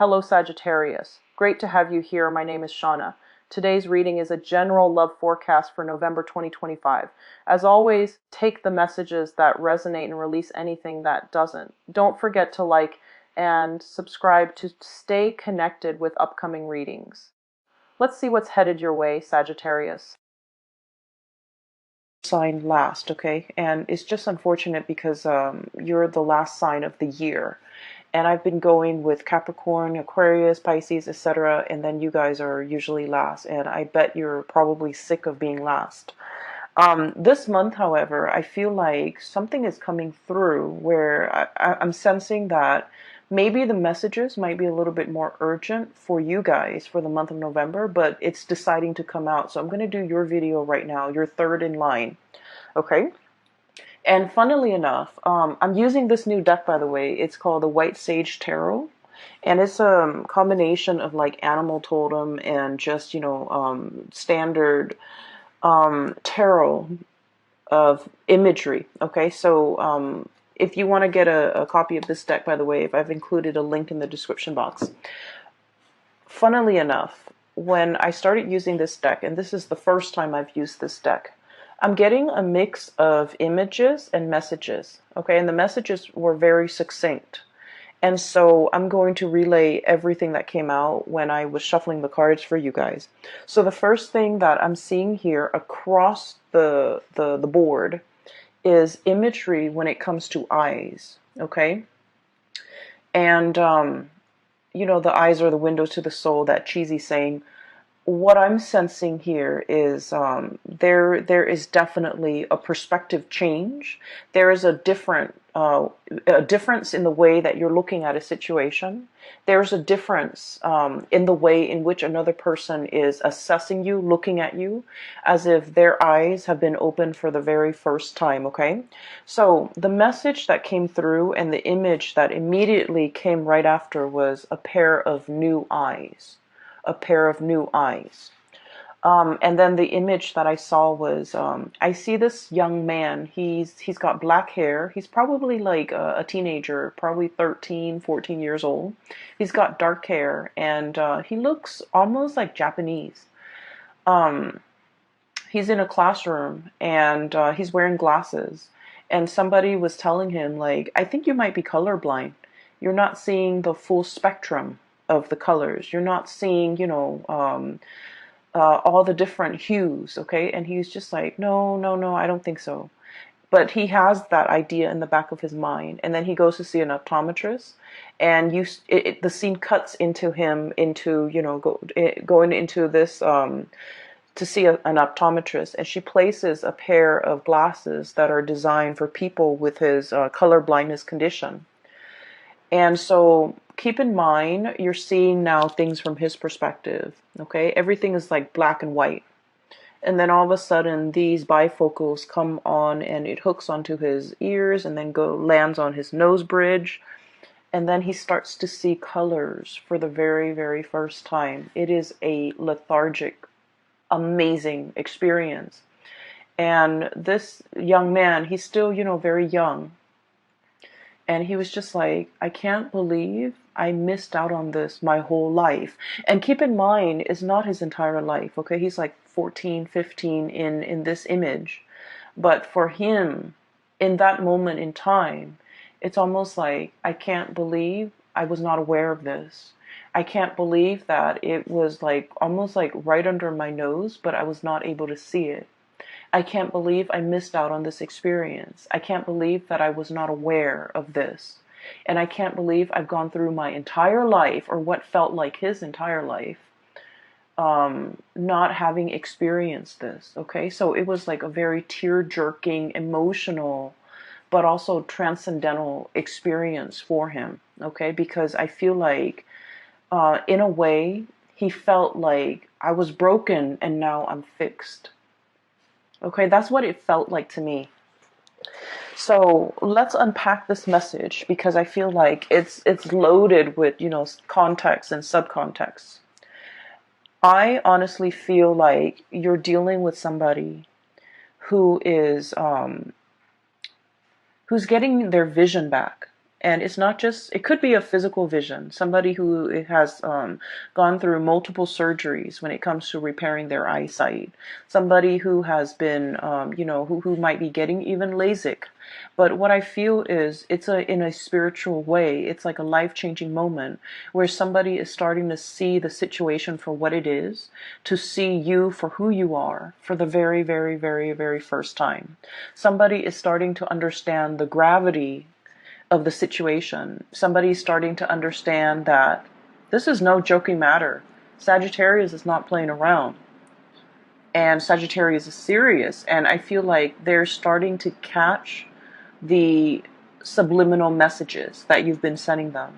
Hello Sagittarius. Great to have you here. My name is Shauna. Today's reading is a general love forecast for November 2025. As always, take the messages that resonate and release anything that doesn't. Don't forget to like and subscribe to stay connected with upcoming readings. Let's see what's headed your way, Sagittarius. Sign last, okay? And it's just unfortunate because you're the last sign of the year. And I've been going with Capricorn, Aquarius, Pisces, etc. And then you guys are usually last. And I bet you're probably sick of being last. This month, however, I feel like something is coming through where I'm sensing that maybe the messages might be a little bit more urgent for you guys for the month of November, but it's deciding to come out. So I'm going to do your video right now. You're third in line. Okay? And funnily enough, I'm using this new deck, by the way. It's called the White Sage Tarot. And it's a combination of like animal totem and just, standard tarot of imagery. Okay, so if you want to get a copy of this deck, by the way, if I've included a link in the description box. Funnily enough, when I started using this deck, and this is the first time I've used this deck, I'm getting a mix of images and messages, okay? And the messages were very succinct. And so I'm going to relay everything that came out when I was shuffling the cards for you guys. So the first thing that I'm seeing here across the board is imagery when it comes to eyes, okay? And, the eyes are the windows to the soul, that cheesy saying. What I'm sensing here is there is definitely a perspective change. There is a difference in the way that you're looking at a situation. There's a difference in the way in which another person is assessing you, looking at you, as if their eyes have been opened for the very first time, okay? So the message that came through and the image that immediately came right after was a pair of new eyes. A pair of new eyes. And then the image that I saw was, I see this young man. He's got black hair. He's probably like a teenager, probably 13, 14 years old. He's got dark hair, and he looks almost like Japanese. He's in a classroom, and he's wearing glasses. And somebody was telling him, like, I think you might be colorblind. You're not seeing the full spectrum of the colors. You're not seeing, all the different hues, okay? And he's just like, no, I don't think so. But he has that idea in the back of his mind. And then he goes to see an optometrist, and the scene cuts into him, going into this, to see an optometrist. And she places a pair of glasses that are designed for people with his color blindness condition. And so keep in mind, you're seeing now things from his perspective, okay? Everything is like black and white. And then all of a sudden, these bifocals come on, and it hooks onto his ears and then lands on his nose bridge. And then he starts to see colors for the very, very first time. It is a lethargic, amazing experience. And this young man, he's still, very young. And he was just like, I can't believe I missed out on this my whole life. And keep in mind, it's not his entire life, okay? He's like 14, 15 in this image. But for him, in that moment in time, it's almost like, I can't believe I was not aware of this. I can't believe that it was like almost like right under my nose, but I was not able to see it. I can't believe I missed out on this experience. I can't believe that I was not aware of this. And I can't believe I've gone through my entire life, or what felt like his entire life, not having experienced this. Okay, so it was like a very tear-jerking, emotional, but also transcendental experience for him. Okay, because I feel like, in a way, he felt like I was broken and now I'm fixed. Okay, that's what it felt like to me. So let's unpack this message, because I feel like it's loaded with, context and subcontext. I honestly feel like you're dealing with somebody who is who's getting their vision back. And it's not just, it could be a physical vision, somebody who has gone through multiple surgeries when it comes to repairing their eyesight, somebody who has been, who might be getting even LASIK. But what I feel is it's in a spiritual way, it's like a life-changing moment where somebody is starting to see the situation for what it is, to see you for who you are for the very, very, very, very first time. Somebody is starting to understand the gravity of the situation. Somebody's starting to understand that this is no joking matter. Sagittarius is not playing around. And Sagittarius is serious. And I feel like they're starting to catch the subliminal messages that you've been sending them.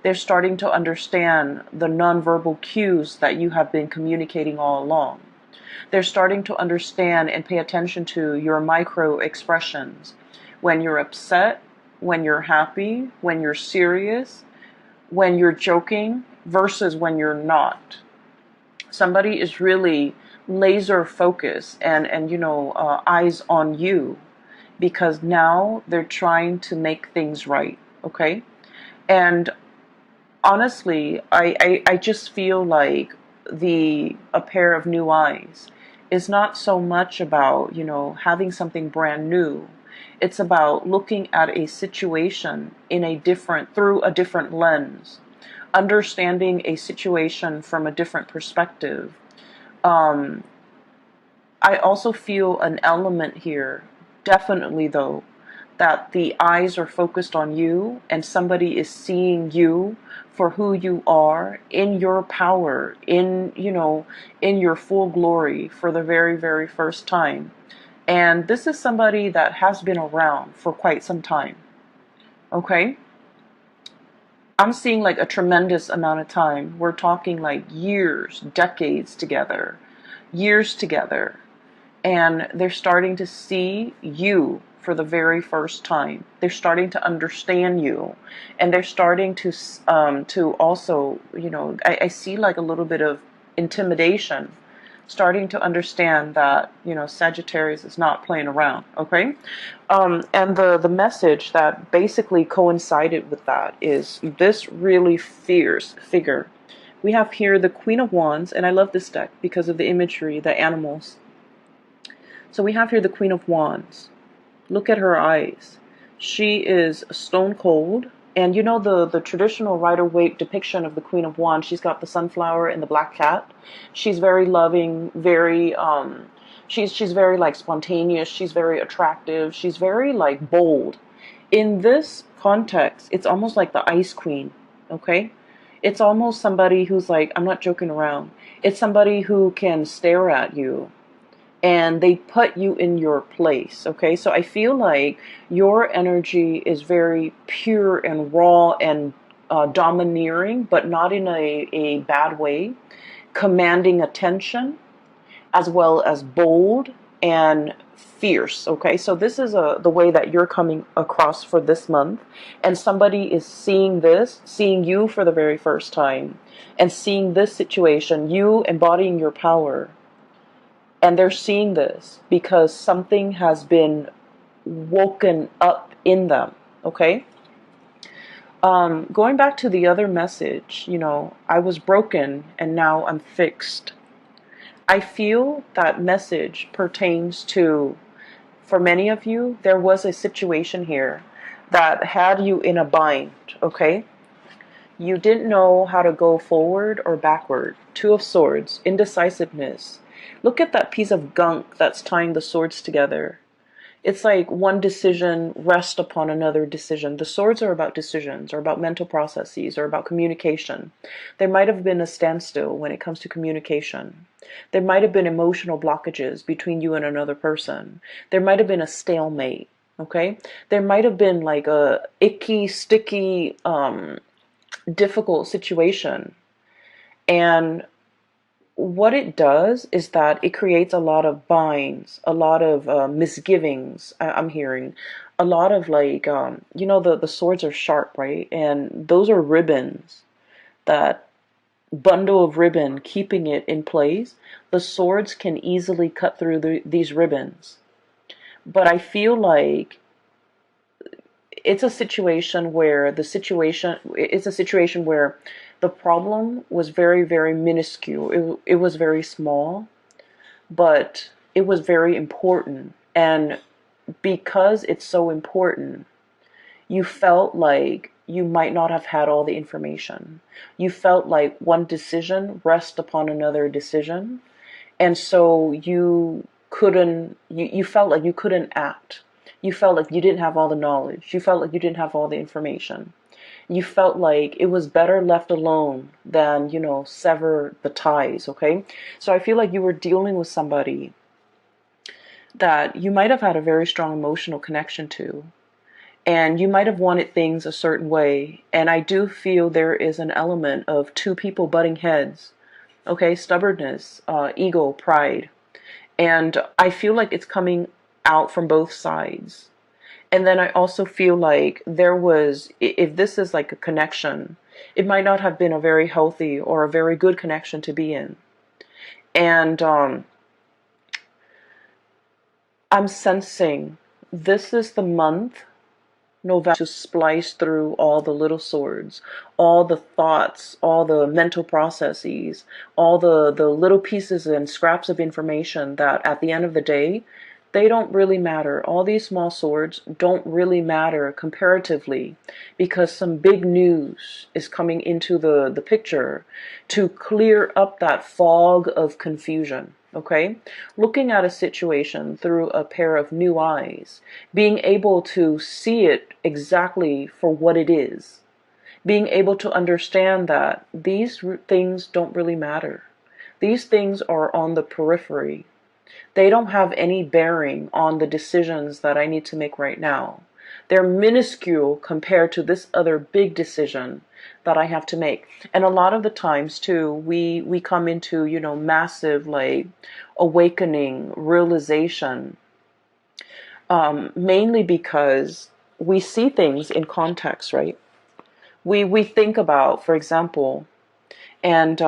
They're starting to understand the nonverbal cues that you have been communicating all along. They're starting to understand and pay attention to your micro expressions. When you're upset, when you're happy, when you're serious, when you're joking versus when you're not. Somebody is really laser focused and eyes on you, because now they're trying to make things right. Okay. And honestly, I just feel like a pair of new eyes is not so much about, having something brand new. It's about looking at a situation through a different lens, understanding a situation from a different perspective. Um, I also feel an element here, definitely though, that the eyes are focused on you and somebody is seeing you for who you are in your power, in your full glory for the very, very first time. And this is somebody that has been around for quite some time. Okay? I'm seeing like a tremendous amount of time. We're talking like years, decades together, years together. And they're starting to see you for the very first time. They're starting to understand you, and they're starting to also, I see like a little bit of intimidation, starting to understand that Sagittarius is not playing around. Okay, and the message that basically coincided with that is this really fierce figure. We have here the Queen of Wands, and I love this deck because of the imagery, the animals. So we have here the Queen of Wands. Look at her eyes. She is stone cold. And the traditional Rider-Waite depiction of the Queen of Wands, she's got the sunflower and the black cat. She's very loving, very she's very like spontaneous, she's very attractive, she's very like bold. In this context, it's almost like the Ice Queen, okay? It's almost somebody who's like, I'm not joking around. It's somebody who can stare at you and they put you in your place. Okay, so I feel like your energy is very pure and raw and domineering, but not in a bad way, commanding attention, as well as bold and fierce. Okay, so this is the way that you're coming across for this month, and somebody is seeing you for the very first time, and seeing this situation, you embodying your power. And they're seeing this because something has been woken up in them. Okay. Going back to the other message, I was broken and now I'm fixed. I feel that message pertains to, for many of you, there was a situation here that had you in a bind. Okay. You didn't know how to go forward or backward. Two of Swords, indecisiveness. Look at that piece of gunk that's tying the swords together. It's like one decision rests upon another decision. The swords are about decisions, or about mental processes, or about communication. There might have been a standstill when it comes to communication. There might have been emotional blockages between you and another person. There might have been a stalemate. Okay? There might have been like a icky, sticky, difficult situation. And what it does is that it creates a lot of binds, a lot of misgivings. I'm hearing a lot of like, the swords are sharp, right? And those are ribbons, that bundle of ribbon keeping it in place. The swords can easily cut through these ribbons. But I feel like it's a situation where it's a situation where the problem was very, very minuscule. It was very small, but it was very important. And because it's so important, you felt like you might not have had all the information. You felt like one decision rests upon another decision. And so you felt like you couldn't act. You felt like you didn't have all the knowledge. You felt like you didn't have all the information. You felt like it was better left alone than, sever the ties, okay? So I feel like you were dealing with somebody that you might have had a very strong emotional connection to, and you might have wanted things a certain way. And I do feel there is an element of two people butting heads, okay? Stubbornness, ego, pride. And I feel like it's coming out from both sides. And then I also feel like if this is like a connection, it might not have been a very healthy or a very good connection to be in. And I'm sensing this is the month, November, to splice through all the little swords, all the thoughts, all the mental processes, all the little pieces and scraps of information that at the end of the day, they don't really matter. All these small swords don't really matter comparatively, because some big news is coming into the picture to clear up that fog of confusion. Okay? Looking at a situation through a pair of new eyes, being able to see it exactly for what it is, being able to understand that these things don't really matter. These things are on the periphery. They don't have any bearing on the decisions that I need to make right now. They're minuscule compared to this other big decision that I have to make. And a lot of the times too, we come into, massive like awakening, realization, mainly because we see things in context, right? We think about, for example, and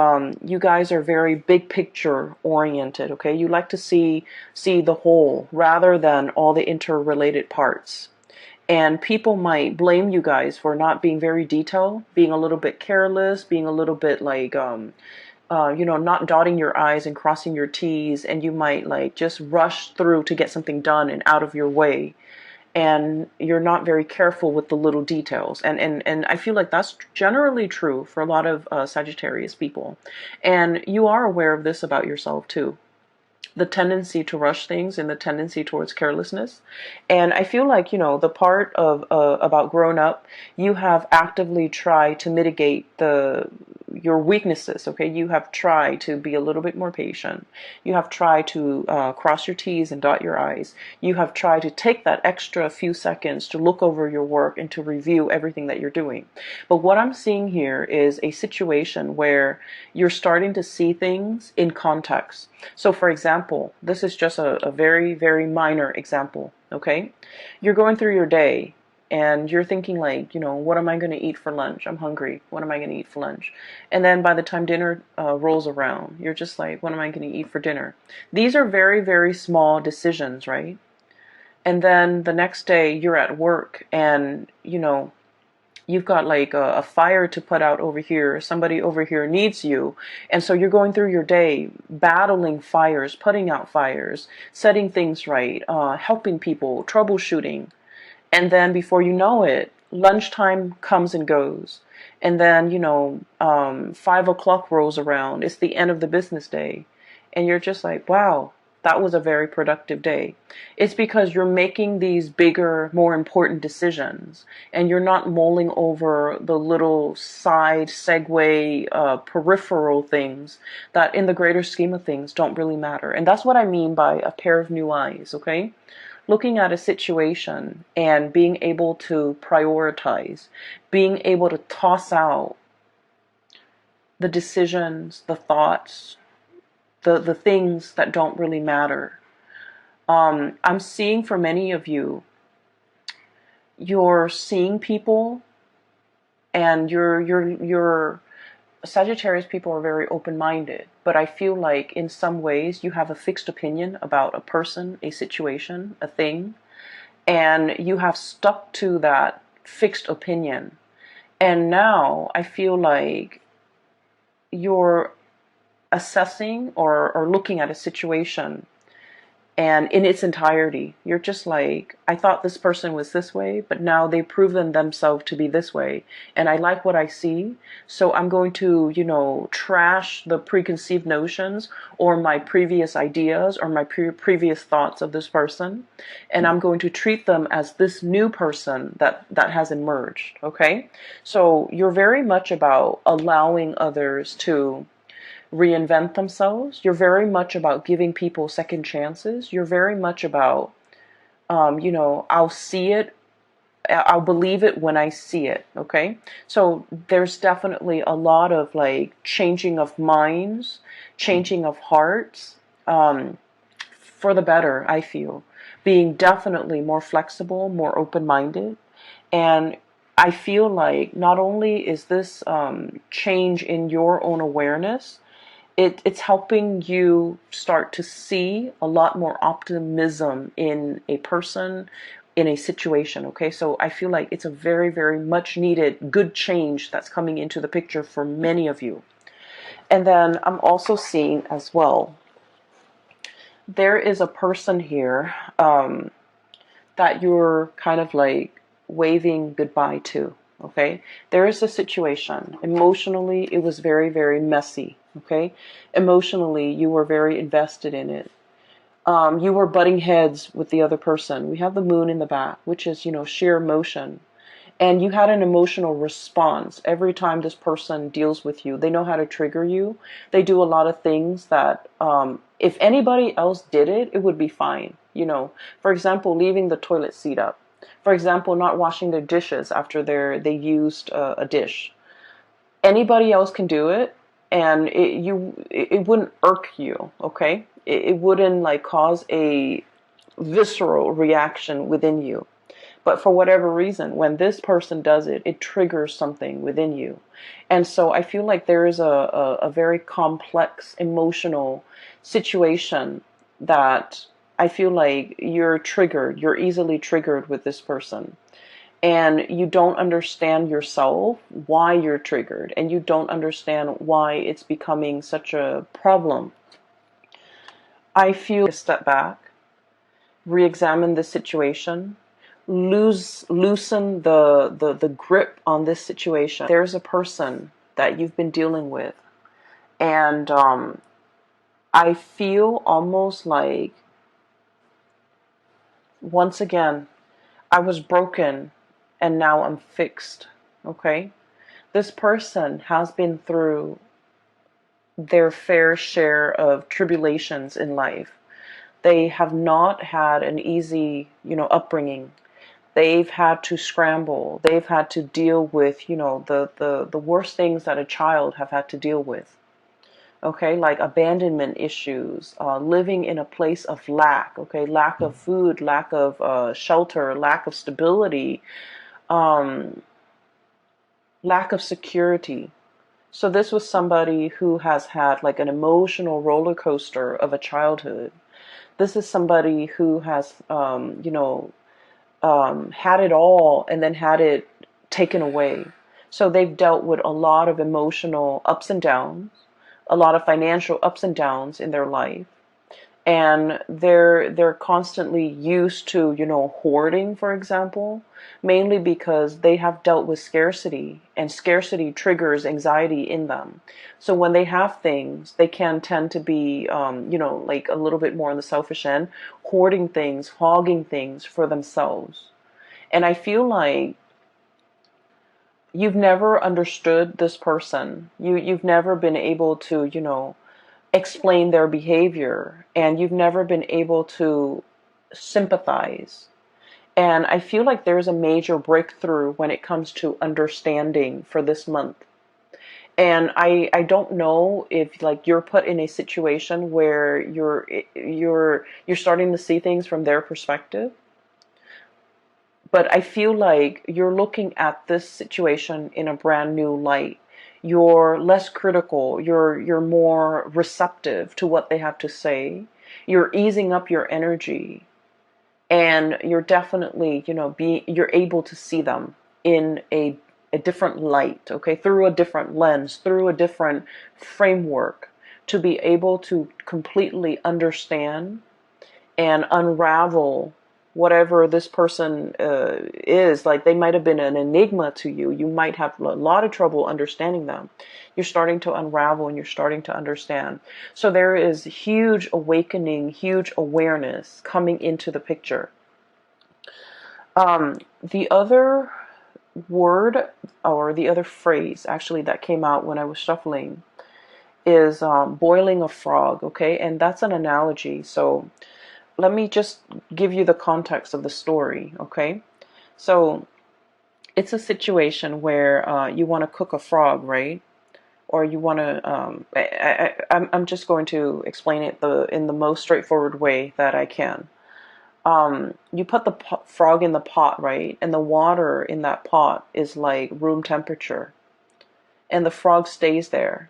you guys are very big picture oriented, okay? You like to see the whole rather than all the interrelated parts. And people might blame you guys for not being very detailed, being a little bit careless, being a little bit like not dotting your I's and crossing your T's, and you might like just rush through to get something done and out of your way, and you're not very careful with the little details. And I feel like that's generally true for a lot of Sagittarius people. And you are aware of this about yourself too. The tendency to rush things and the tendency towards carelessness. And I feel like, the part of about growing up, you have actively tried to mitigate your weaknesses, okay? You have tried to be a little bit more patient. You have tried to cross your T's and dot your I's. You have tried to take that extra few seconds to look over your work and to review everything that you're doing. But what I'm seeing here is a situation where you're starting to see things in context. So for example, this is just a very, very minor example, okay? You're going through your day and you're thinking like, what am I going to eat for lunch? I'm hungry. What am I going to eat for lunch? And then by the time dinner rolls around, you're just like, what am I going to eat for dinner? These are very, very small decisions, right? And then the next day you're at work and, you've got like a fire to put out over here. Somebody over here needs you. And so you're going through your day battling fires, putting out fires, setting things right, helping people, troubleshooting. And then before you know it, lunchtime comes and goes. And then, 5 o'clock rolls around. It's the end of the business day. And you're just like, wow, that was a very productive day. It's because you're making these bigger, more important decisions, and you're not mulling over the little side segue, peripheral things that in the greater scheme of things don't really matter. And that's what I mean by a pair of new eyes, okay? Looking at a situation and being able to prioritize, being able to toss out the decisions, the thoughts, the things that don't really matter. I'm seeing for many of you, you're seeing people, and you're Sagittarius people are very open-minded, but I feel like in some ways you have a fixed opinion about a person, a situation, a thing, and you have stuck to that fixed opinion. And now I feel like you're assessing or looking at a situation and in its entirety, you're just like, I thought this person was this way, but now they've proven themselves to be this way. And I like what I see. So I'm going to, trash the preconceived notions or my previous ideas or my previous thoughts of this person. And I'm going to treat them as this new person that has emerged. Okay. So you're very much about allowing others to reinvent themselves. You're very much about giving people second chances. You're very much about, I'll see it, I'll believe it when I see it. Okay. So there's definitely a lot of like changing of minds, changing of hearts, for the better, I feel. Being definitely more flexible, more open-minded. And I feel like not only is this change in your own awareness, it's helping you start to see a lot more optimism in a person, in a situation. Okay, so I feel like it's a very, very much needed good change that's coming into the picture for many of you. And then I'm also seeing as well, there is a person here that you're kind of like waving goodbye to. Okay, there is a situation. Emotionally, it was very, very messy. Okay, emotionally, you were very invested in it. You were butting heads with the other person. We have the moon in the back, which is, sheer emotion. And you had an emotional response every time this person deals with you. They know how to trigger you. They do a lot of things that, if anybody else did it, it would be fine. For example, leaving the toilet seat up. For example, not washing their dishes after they used a dish. Anybody else can do it, and it wouldn't irk you. Okay, it wouldn't like cause a visceral reaction within you. But for whatever reason, when this person does it, it triggers something within you. And so I feel like there is a very complex emotional situation that I feel like you're easily triggered with this person. And you don't understand yourself why you're triggered, and you don't understand why it's becoming such a problem. I feel a step back, re-examine the situation, loosen the grip on this situation. There's a person that you've been dealing with, and I feel almost like, once again, I was broken and now I'm fixed. Okay, this person has been through their fair share of tribulations in life. They have not had an easy, upbringing. They've had to scramble. They've had to deal with, the worst things that a child have had to deal with. Okay, like abandonment issues, living in a place of lack. Okay, lack of food, lack of shelter, lack of stability, um, lack of security. So this was somebody who has had like an emotional roller coaster of a childhood. This is somebody who has, had it all and then had it taken away. So they've dealt with a lot of emotional ups and downs, a lot of financial ups and downs in their life. And they're constantly used to, hoarding, for example, mainly because they have dealt with scarcity, and scarcity triggers anxiety in them. So when they have things, they can tend to be, like a little bit more on the selfish end, hoarding things, hogging things for themselves. And I feel like you've never understood this person. You've never been able to, explain their behavior, and you've never been able to sympathize. And I feel like there's a major breakthrough when it comes to understanding for this month. And I don't know if like you're put in a situation where you're starting to see things from their perspective, but I feel like you're looking at this situation in a brand new light. You're less critical. You're more receptive to what they have to say. You're easing up your energy. and you're definitely, you're able to see them in a different light, okay, through a different lens, through a different framework, to be able to completely understand and unravel whatever this person is. Like, they might have been an enigma to you. You might have a lot of trouble understanding them. You're starting to unravel and you're starting to understand. So there is huge awakening, huge awareness coming into the picture. The other word, or the other phrase actually, that came out when I was shuffling is boiling a frog, okay? And that's an analogy. So let me just give you the context of the story, okay? So it's a situation where you want to cook a frog, right? Or you want to, I'm just going to explain it in the most straightforward way that I can. You put the frog in the pot, right? And the water in that pot is like room temperature. And the frog stays there.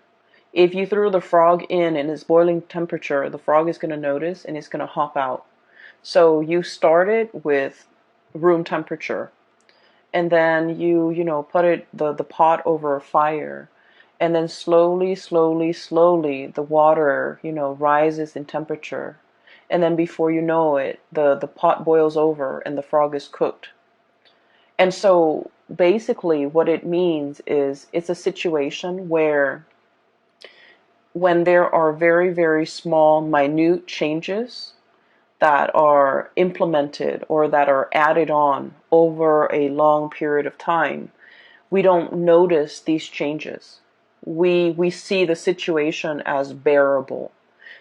If you threw the frog in and it's boiling temperature, the frog is going to notice and it's going to hop out. So you started with room temperature, and then you put the pot over a fire, and then slowly, slowly, slowly the water, rises in temperature. And then before you know it, the pot boils over and the frog is cooked. And so basically what it means is, it's a situation where, when there are very, very small, minute changes that are implemented or that are added on over a long period of time, we don't notice these changes. We see the situation as bearable.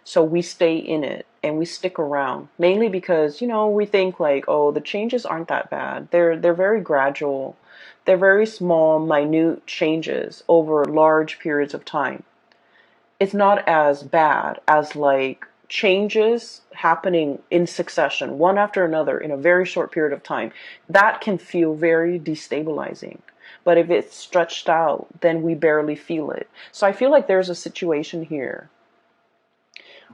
So we stay in it and we stick around, mainly because, we think like, oh, the changes aren't that bad. They're very gradual. They're very small, minute changes over large periods of time. It's not as bad as like changes happening in succession, one after another, in a very short period of time. That can feel very destabilizing. But if it's stretched out, then we barely feel it. So I feel like there's a situation here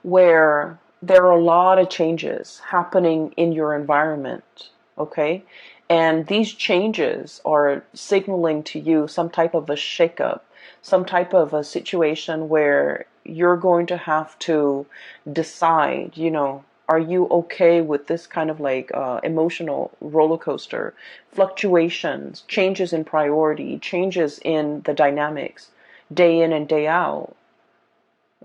where there are a lot of changes happening in your environment, okay? And these changes are signaling to you some type of a shakeup, some type of a situation where you're going to have to decide, are you okay with this kind of like emotional roller coaster, fluctuations, changes in priority, changes in the dynamics, day in and day out?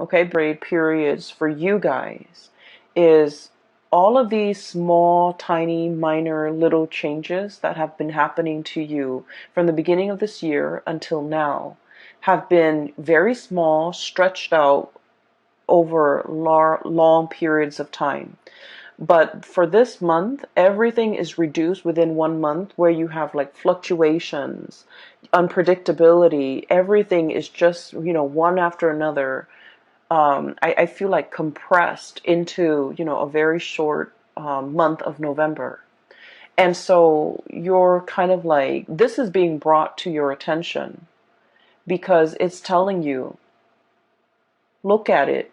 Okay, braid periods for you guys is all of these small, tiny, minor, little changes that have been happening to you from the beginning of this year until now have been very small, stretched out over long periods of time. But for this month, everything is reduced within 1 month, where you have like fluctuations, unpredictability. Everything is just, one after another. I feel like compressed into, a very short month of November. And so you're kind of like, this is being brought to your attention because it's telling you, look at it,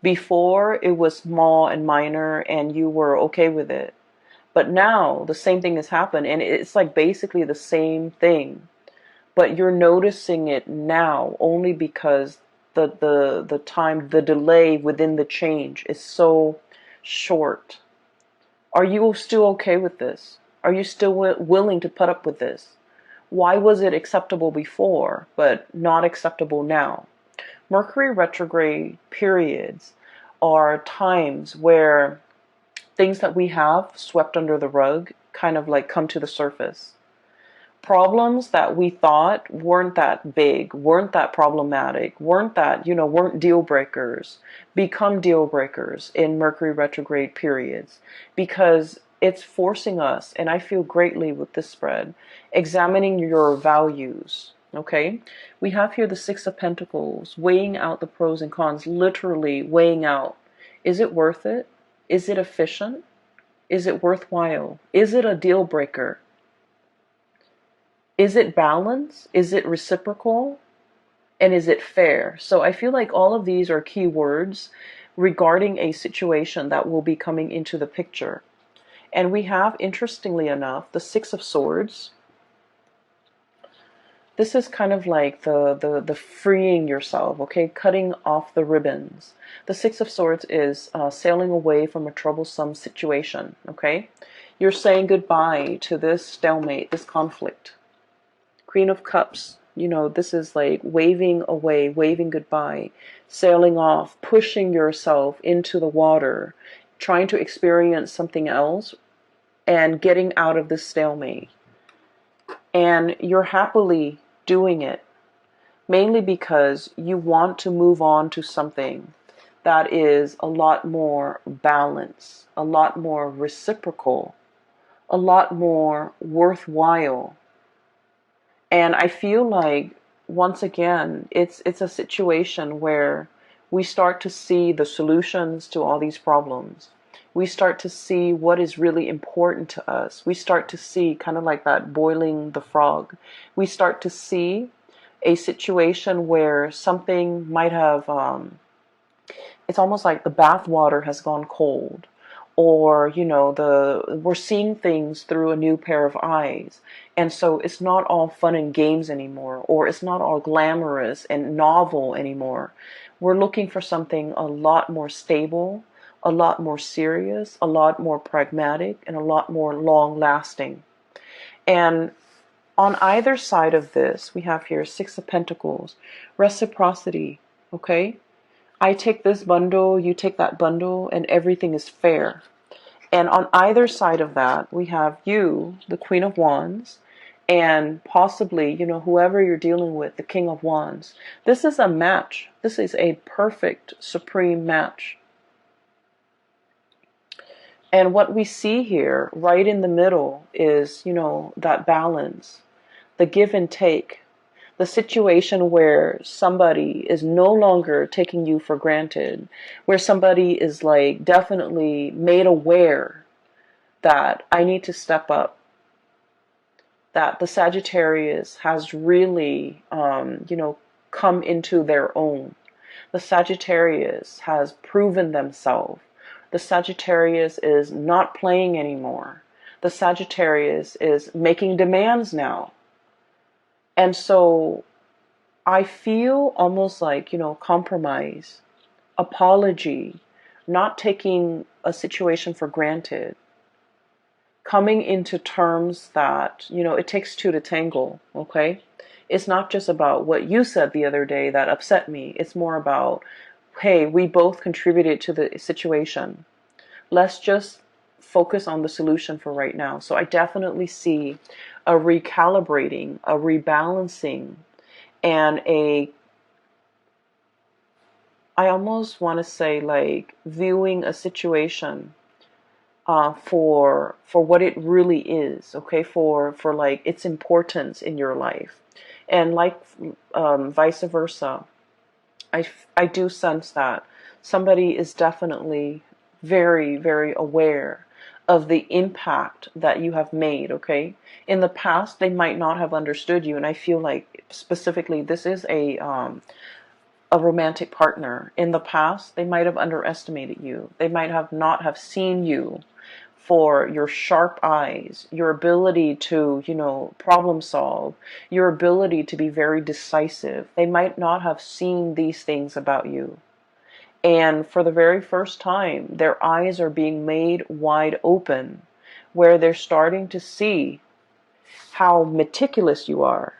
before it was small and minor and you were okay with it. But now the same thing has happened and it's like basically the same thing. But you're noticing it now only because the time, the delay within the change is so short. Are you still okay with this? Are you still willing to put up with this? Why was it acceptable before but not acceptable now? Mercury retrograde periods are times where things that we have swept under the rug kind of like come to the surface. Problems that we thought weren't that big, weren't that problematic, weren't deal breakers, become deal breakers in Mercury retrograde periods, because it's forcing us, and I feel greatly with this spread, examining your values. Okay, we have here the Six of Pentacles, weighing out the pros and cons, literally weighing out. Is it worth it? Is it efficient? Is it worthwhile? Is it a deal breaker? Is it balanced? Is it reciprocal? And is it fair? So I feel like all of these are key words regarding a situation that will be coming into the picture. And we have, interestingly enough, the Six of Swords. This is kind of like the freeing yourself, okay? Cutting off the ribbons. The Six of Swords is sailing away from a troublesome situation, okay? You're saying goodbye to this stalemate, this conflict. Queen of Cups, this is like waving away, waving goodbye, sailing off, pushing yourself into the water, trying to experience something else, and getting out of this stalemate. And you're happily doing it, mainly because you want to move on to something that is a lot more balanced, a lot more reciprocal, a lot more worthwhile. And I feel like, once again, it's a situation where we start to see the solutions to all these problems. We start to see what is really important to us. We start to see, kind of like that boiling the frog, we start to see a situation where something might have, it's almost like the bath water has gone cold, or we're seeing things through a new pair of eyes, and so it's not all fun and games anymore, or it's not all glamorous and novel anymore. We're looking for something a lot more stable, a lot more serious, a lot more pragmatic, and a lot more long lasting. And on either side of this, we have here Six of Pentacles, reciprocity, okay? I take this bundle, you take that bundle, and everything is fair. And on either side of that, we have you, the Queen of Wands, and possibly, whoever you're dealing with, the King of Wands. This is a match. This is a perfect, supreme match. And what we see here, right in the middle, is, that balance, the give and take, the situation where somebody is no longer taking you for granted, where somebody is like definitely made aware that I need to step up, that the Sagittarius has really, come into their own. The Sagittarius has proven themselves. The Sagittarius is not playing anymore. The Sagittarius is making demands now. And so I feel almost like, compromise, apology, not taking a situation for granted, coming into terms that, it takes two to tangle, okay? It's not just about what you said the other day that upset me. It's more about, hey, we both contributed to the situation. Let's just focus on the solution for right now. So I definitely see a recalibrating, a rebalancing, and I almost want to say like viewing a situation for what it really is, okay, for like its importance in your life, and like vice versa. I do sense that somebody is definitely very, very aware of the impact that you have made, okay? In the past, they might not have understood you, and I feel like specifically this is a romantic partner. In the past, they might have underestimated you. They might have not have seen you for your sharp eyes, your ability to, problem solve, your ability to be very decisive. They might not have seen these things about you. And for the very first time, their eyes are being made wide open, where they're starting to see how meticulous you are.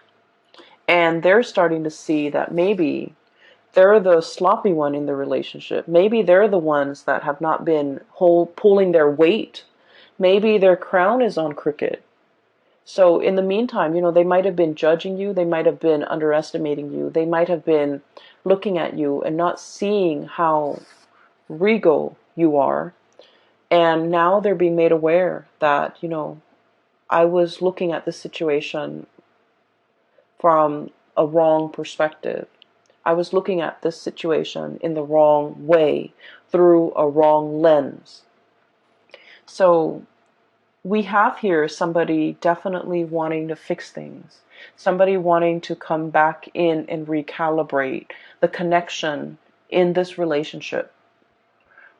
And they're starting to see that maybe they're the sloppy one in the relationship. Maybe they're the ones that have not been pulling their weight. Maybe their crown is on crooked. So in the meantime, they might have been judging you. They might have been underestimating you. They might have been looking at you and not seeing how regal you are. And now they're being made aware that, I was looking at this situation from a wrong perspective. I was looking at this situation in the wrong way, through a wrong lens. So we have here somebody definitely wanting to fix things, somebody wanting to come back in and recalibrate the connection in this relationship.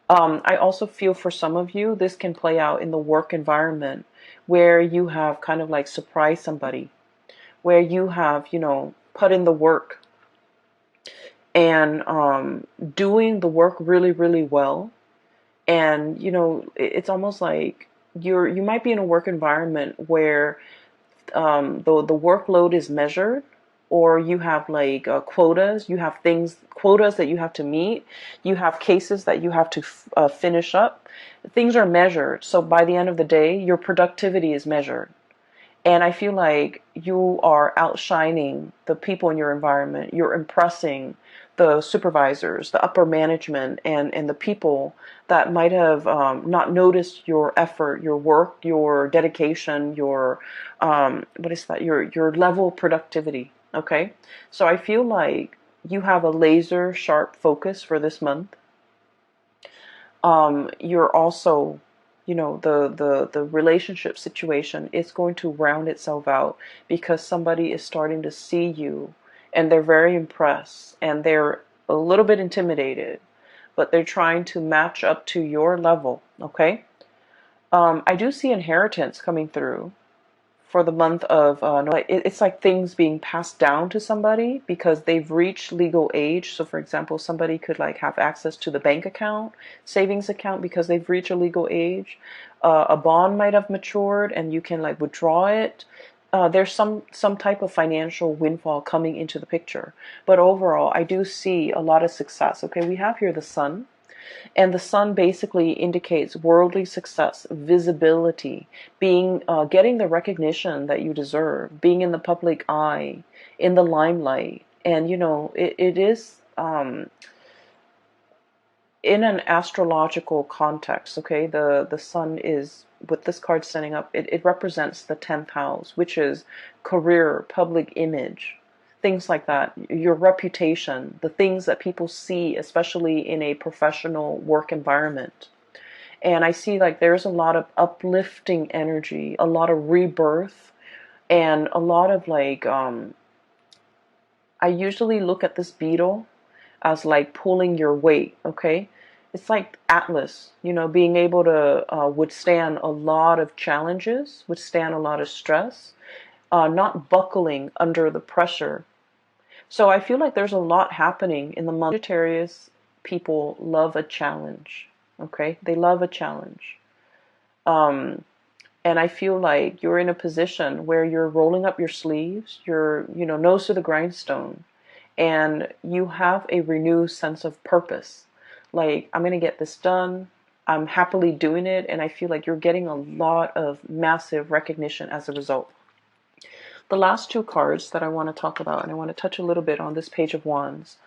I also feel for some of you, this can play out in the work environment where you have kind of like surprised somebody, where you have, put in the work and doing the work really, really well. And, it's almost like you might be in a work environment where the workload is measured, or you have like quotas. You have quotas that you have to meet. You have cases that you have to finish up. Things are measured. So by the end of the day, your productivity is measured. And I feel like you are outshining the people in your environment. You're impressing the supervisors, the upper management, and the people that might have not noticed your effort, your work, your dedication, your what is that? Your level of productivity. Okay, so I feel like you have a laser sharp focus for this month. You're also, the relationship situation is going to round itself out because somebody is starting to see you and they're very impressed and they're a little bit intimidated, but they're trying to match up to your level. Okay. I do see inheritance coming through for the month of it's like things being passed down to somebody because they've reached legal age. So for example, somebody could like have access to the bank account, savings account, because they've reached a legal age. A bond might have matured and you can like withdraw it. There's some type of financial windfall coming into the picture, but overall I do see a lot of success. Okay, we have here the sun. And the sun basically indicates worldly success, visibility, being getting the recognition that you deserve, being in the public eye, in the limelight. And it is in an astrological context. Okay, the sun is, with this card standing up, it represents the 10th house, which is career, public image, things like that, your reputation, the things that people see, especially in a professional work environment. And I see like there's a lot of uplifting energy, a lot of rebirth, and a lot of like I usually look at this beetle as like pulling your weight. Okay, it's like Atlas, being able to withstand a lot of challenges, withstand a lot of stress, not buckling under the pressure. So I feel like there's a lot happening in the month. Sagittarius people love a challenge. Okay, they love a challenge. Um, and I feel like you're in a position where you're rolling up your sleeves, you're, nose to the grindstone, and you have a renewed sense of purpose. Like, I'm going to get this done. I'm happily doing it. And I feel like you're getting a lot of massive recognition as a result. The last two cards that I want to talk about, and I want to touch a little bit on this Page of Wands.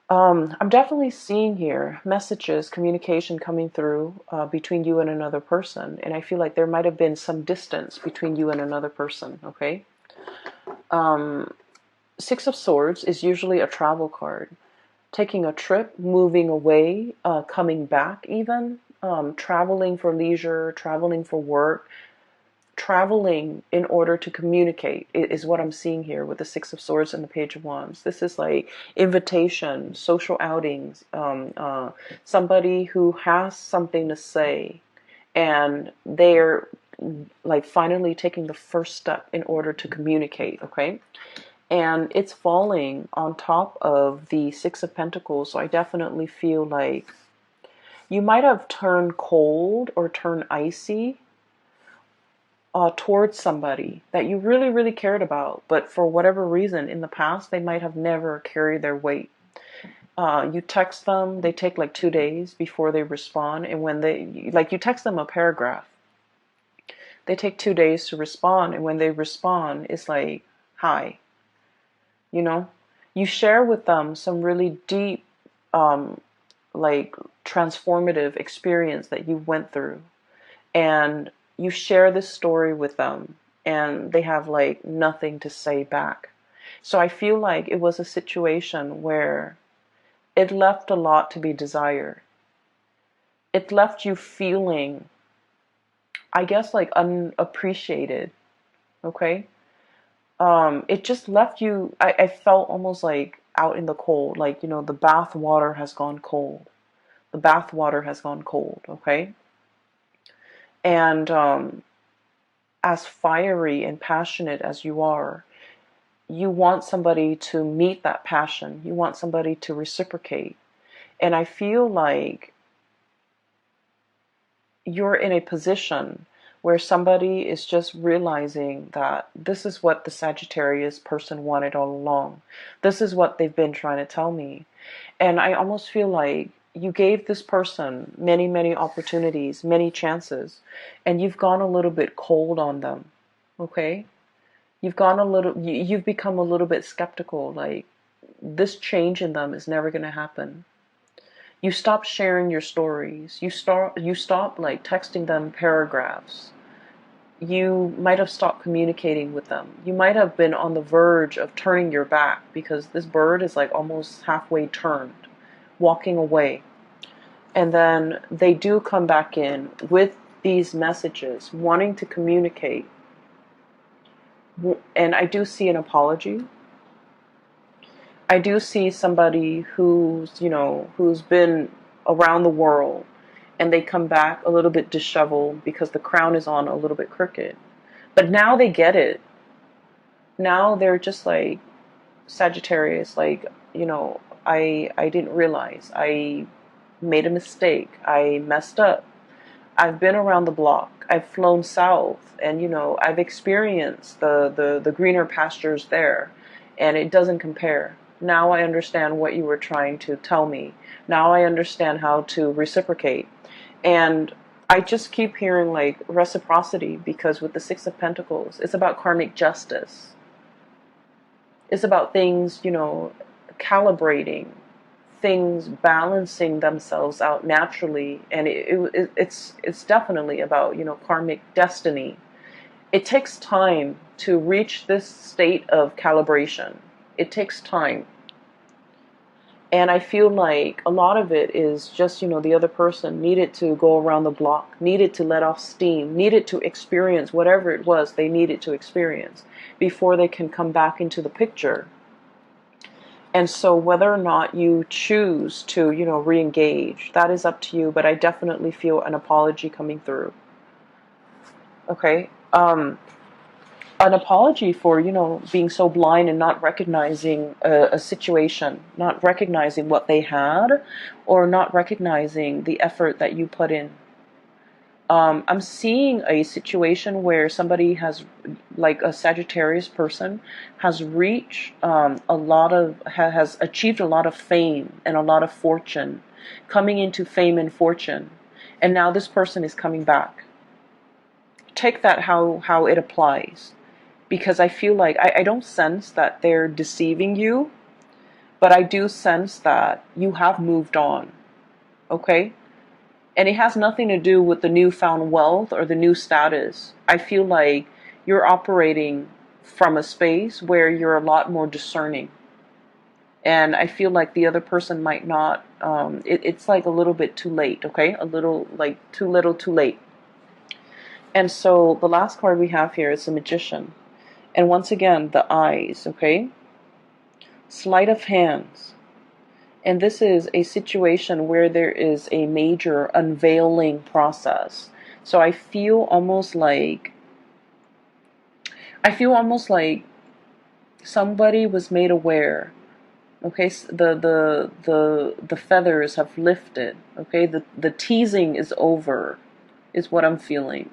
I'm definitely seeing here messages, communication coming through between you and another person. And I feel like there might have been some distance between you and another person, okay? Six of Swords is usually a travel card. Taking a trip, moving away, coming back even, traveling for leisure, traveling for work, traveling in order to communicate is what I'm seeing here with the Six of Swords and the Page of Wands. This is like invitation, social outings, somebody who has something to say, and they're like finally taking the first step in order to communicate, okay? And it's falling on top of the Six of Pentacles, so I definitely feel like you might have turned cold or turned icy towards somebody that you really, really cared about, but for whatever reason in the past, they might have never carried their weight. You text them, they take like 2 days before they respond, and when you text them a paragraph, they take 2 days to respond, and when they respond, it's like, hi, you know? You share with them some really deep, like transformative experience that you went through, and you share this story with them and they have like nothing to say back. So I feel like it was a situation where it left a lot to be desired. It left you feeling, I guess, like unappreciated. Okay. It just left you, I felt almost like out in the cold, like, the bath water has gone cold. The bath water has gone cold, okay? And as fiery and passionate as you are, you want somebody to meet that passion. You want somebody to reciprocate. And I feel like you're in a position where somebody is just realizing that this is what the Sagittarius person wanted all along. This is what they've been trying to tell me. And I almost feel like you gave this person many, many opportunities, many chances, and you've gone a little bit cold on them. Okay? You've become a little bit skeptical, like this change in them is never going to happen. You stop sharing your stories. You stop like texting them paragraphs. You might have stopped communicating with them. You might have been on the verge of turning your back because this bird is like almost halfway turned, walking away. And then they do come back in with these messages, wanting to communicate. And I do see an apology. I do see somebody who's been around the world and they come back a little bit disheveled because the crown is on a little bit crooked. But now they get it. Now they're just like Sagittarius, like, I didn't realize. I made a mistake. I messed up. I've been around the block. I've flown south and I've experienced the greener pastures there, and it doesn't compare. Now I understand what you were trying to tell me. Now I understand how to reciprocate. And I just keep hearing like reciprocity because with the Six of Pentacles, it's about karmic justice. It's about things, calibrating, things balancing themselves out naturally, and it's definitely about karmic destiny. It takes time to reach this state of calibration. It takes time. And I feel like a lot of it is just, the other person needed to go around the block, needed to let off steam, needed to experience whatever it was they needed to experience before they can come back into the picture. And so whether or not you choose to, re-engage, that is up to you, but I definitely feel an apology coming through. Okay? An apology for, being so blind and not recognizing a situation, not recognizing what they had, or not recognizing the effort that you put in. I'm seeing a situation where somebody has, like a Sagittarius person, has reached has achieved a lot of fame and a lot of fortune, coming into fame and fortune, and now this person is coming back. Take that how it applies, because I feel like I don't sense that they're deceiving you, but I do sense that you have moved on. Okay? And it has nothing to do with the newfound wealth or the new status. I feel like you're operating from a space where you're a lot more discerning. And I feel like the other person might not, it's like a little bit too late, okay? A little, like too little, too late. And so the last card we have here is the Magician. And once again, the eyes, okay? Sleight of hands. And this is a situation where there is a major unveiling process. So I feel almost like somebody was made aware. Okay, the feathers have lifted. Okay, the teasing is over, is what I'm feeling.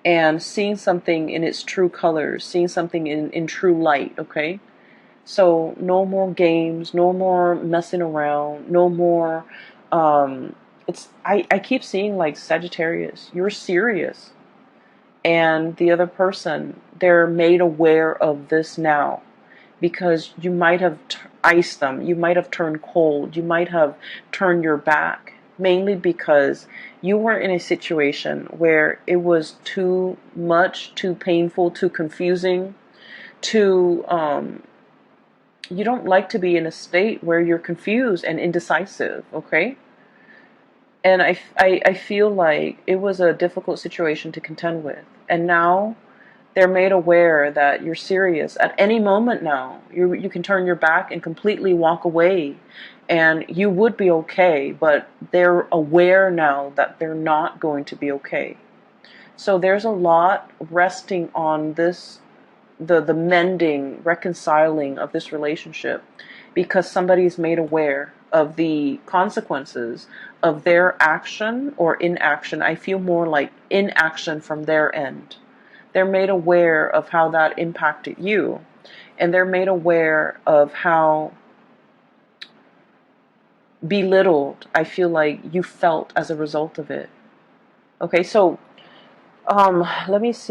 And seeing something in its true colors, seeing something in true light, okay? So no more games, no more messing around, no more, I keep seeing like Sagittarius, you're serious. And the other person, they're made aware of this now because you might have iced them, you might have turned cold, you might have turned your back, mainly because you were in a situation where it was too much, too painful, too confusing, too, you don't like to be in a state where you're confused and indecisive, okay? And I feel like it was a difficult situation to contend with. And now They're made aware that you're serious. At any moment now, you can turn your back and completely walk away, and you would be okay, but they're aware now that they're not going to be okay. So there's a lot resting on this, the mending, reconciling of this relationship, because somebody's made aware of the consequences of their action or inaction. I feel more like inaction from their end. They're made aware of how that impacted you, and they're made aware of how belittled I feel like you felt as a result of it. Okay, so let me see.